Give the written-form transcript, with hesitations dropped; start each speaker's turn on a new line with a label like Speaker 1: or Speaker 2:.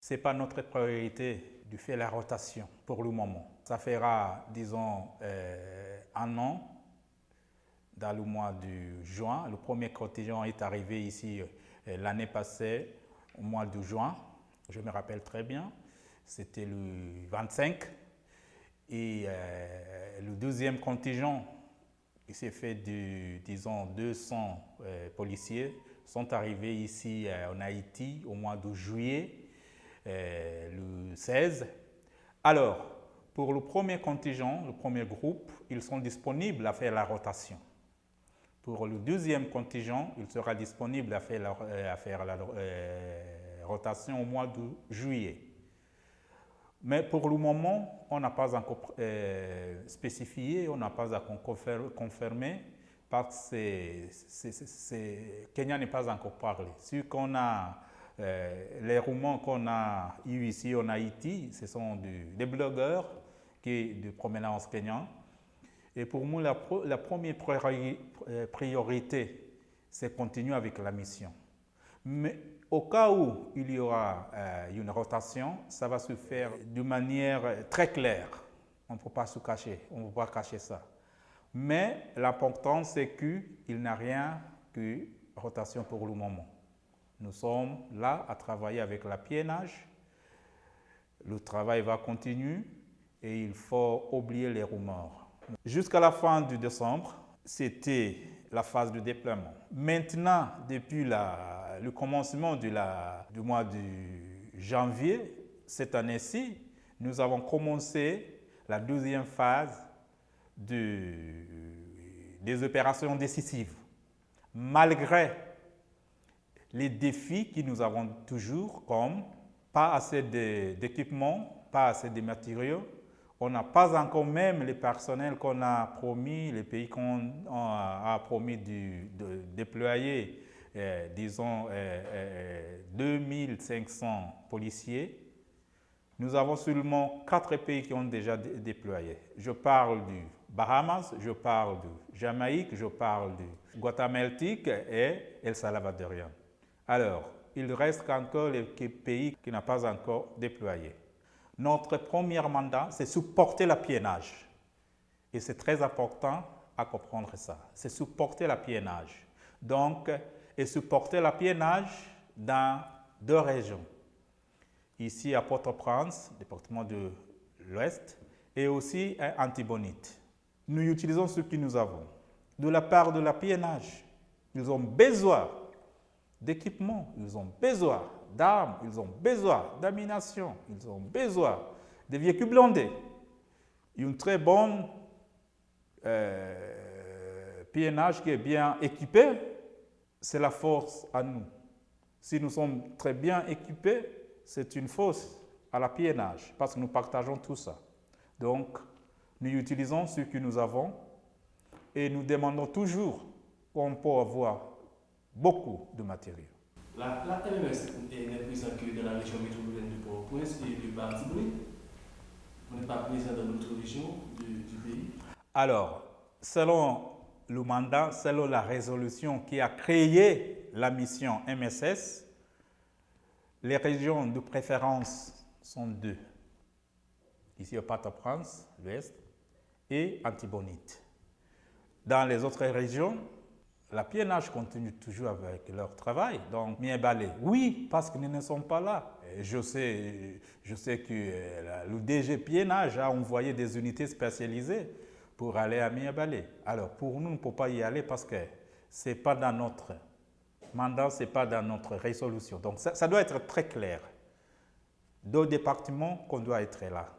Speaker 1: Ce n'est pas notre priorité de faire la rotation pour le moment. Ça fera, disons, un an dans le mois de juin. Le premier contingent est arrivé ici l'année passée, au mois de juin. Je me rappelle très bien. C'était le 25. Et le deuxième contingent, qui s'est fait de, disons, 200 policiers, sont arrivés ici en Haïti au mois de juillet, le 16. Alors, pour le premier contingent, le premier groupe, ils sont disponibles à faire la rotation. Pour le deuxième contingent, il sera disponible à faire la rotation au mois de juillet. Mais pour le moment, on n'a pas encore spécifié, on n'a pas encore confirmé parce que Kenya n'est pas encore parlé. Ce qu'on a, les rumeurs qu'on a eus ici en Haïti, ce sont des blogueurs de provenance kenyane. Et pour moi, la première priorité, c'est continuer avec la mission. Mais au cas où il y aura une rotation, ça va se faire de manière très claire. On ne peut pas se cacher, on ne peut pas cacher ça. Mais l'important, c'est qu'il n'y a rien que rotation pour le moment. Nous sommes là à travailler avec la PNH. Le travail va continuer et il faut oublier les rumeurs. Jusqu'à la fin de décembre, c'était la phase de déploiement. Maintenant, depuis le commencement du mois de janvier, cette année-ci, nous avons commencé la deuxième phase des opérations décisives. Malgré les défis que nous avons toujours, comme pas assez d'équipements, pas assez de matériaux, on n'a pas encore même les personnels qu'on a promis, les pays qu'on a promis de déployer, disons 2500 policiers. Nous avons seulement 4 pays qui ont déjà déployé. Je parle du Bahamas, je parle du Jamaïque, je parle du Guatémaltique et El Salvadorien. Alors, il reste encore les pays qui n'ont pas encore déployé. Notre premier mandat, c'est supporter la PNH. Et c'est très important à comprendre ça. C'est supporter la PNH. Donc, et supporter la PNH dans 2 régions. Ici à Port-au-Prince, département de l'Ouest, et aussi à Antibonite. Nous utilisons ce que nous avons. De la part de la PNH, ils ont besoin d'équipements, ils ont besoin d'armes, ils ont besoin d'ammunition, ils ont besoin de véhicules blindés. Une très bonne PNH qui est bien équipée, c'est la force à nous. Si nous sommes très bien équipés, c'est une force à la PNH parce que nous partageons tout ça. Donc, nous utilisons ce que nous avons et nous demandons toujours qu'on peut avoir beaucoup de matériaux.
Speaker 2: La MMS n'est présente que dans la région métropolitaine de Port-au-Prince et de Antibonite. Vous n'êtes pas présent dans d'autres régions du pays?
Speaker 1: Alors, selon le mandat, selon la résolution qui a créé la mission MSS, les régions de préférence sont 2. Ici au Port-au-Prince, l'Ouest, et Antibonite. Dans les autres régions, la PNH continue toujours avec leur travail, donc Miabalé. Oui, parce que nous ne sommes pas là. Je sais que le DG PNH a envoyé des unités spécialisées pour aller à Miabalé. Alors, pour nous, on ne peut pas y aller parce que ce n'est pas dans notre mandat, ce n'est pas dans notre résolution. Donc, ça doit être très clair. 2 départements qu'on doit être là.